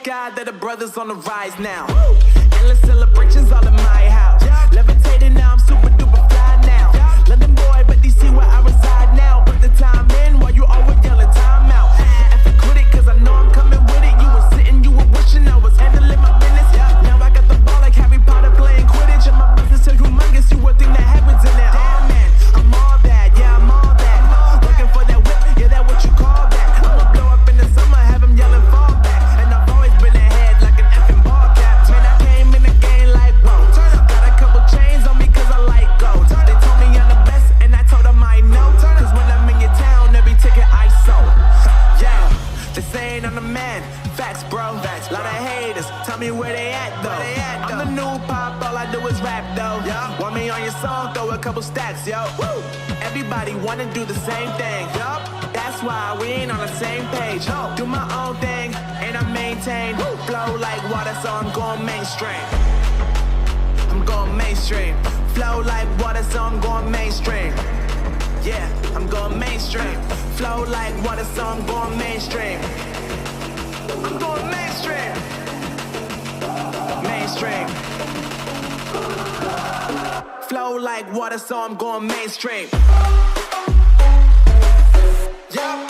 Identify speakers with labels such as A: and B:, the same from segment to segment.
A: God that the brothers on the rise now. Endless celebrations all in my house. Levitating now, I'm super duper fly now. London boy, but DC where I reside now. Put the time in while you always yelling time out. And if you quit it, cause I know I'm coming with it. You were sitting, you were wishing I was handling my business. Now I got the ball like Harry Potter playing Quidditch. And my business is humongous, you would think that happens in there. Damn man, I'm all that, yeah I'm all that. Looking for that whip, yeah that what you call that. I'ma blow up in the summer, have him yelling fall back. And I've always been ahead like an effing ball cap. Man, I came in the game like whoa. Got a couple chains on me cause I like gold. They told me I'm the best and I told them I know. Cause when I'm in your town, every ticket I sold. Yeah, they saying I'm the man. Facts bro, lot of haters, tell me where they at though. I'm the new pop, all I do is rap though. Want me on your song, throw a couple stacks, yo. Woo! Everybody wanna do the same thing, yup. That's why we ain't on the same page. Do my own thing, and I maintain. Flow like water, so I'm going mainstream. I'm going mainstream. Flow like water, so I'm going mainstream. Yeah, I'm going mainstream. Flow like water, so I'm going mainstream. I'm going mainstream. Mainstream. Flow like water, so I'm going mainstream. Yeah.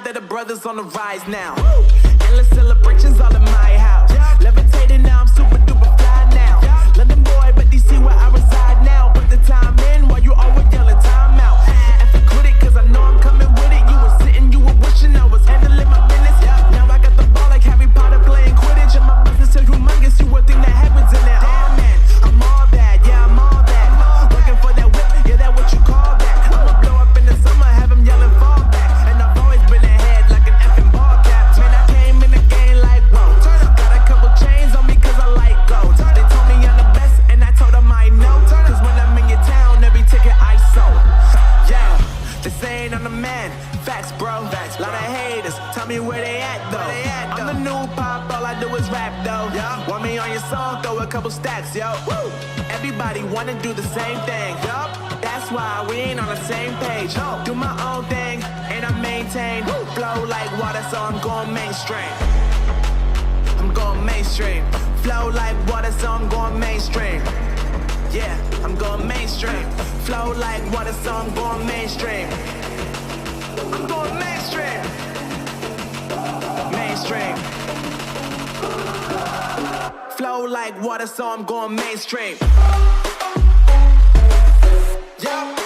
A: That the brothers on the rise now. Endless celebrations all in my house. Levitating now, I'm super duper fly now. London boy, but DC where I reside now. Put the time in while you always yelling time out. And if you quit it, cause I know I'm coming with it. You were sitting, you were wishing I was handling my business. Now I got the ball like Harry Potter playing Quidditch. And my business is humongous, you would think that happens in there. Damn man, I'm all that, yeah I'm all that. Looking for that whip, yeah that what you call that. I'ma blow up in the summer, have him yelling fall back. And I've always been ahead like an effing ball cap. Man, I came in the game like whoa. double stacks, yo. Woo! Everybody wanna do the same thing, yup. That's why we ain't on the same page. No. Do my own thing, and I maintain. Woo! Flow like water, so I'm going mainstream. I'm going mainstream. Flow like water, so I'm going mainstream. Yeah, I'm going mainstream. Flow like water, so I'm going mainstream. I'm going mainstream. Mainstream. Flow like water, so I'm going mainstream. Yeah.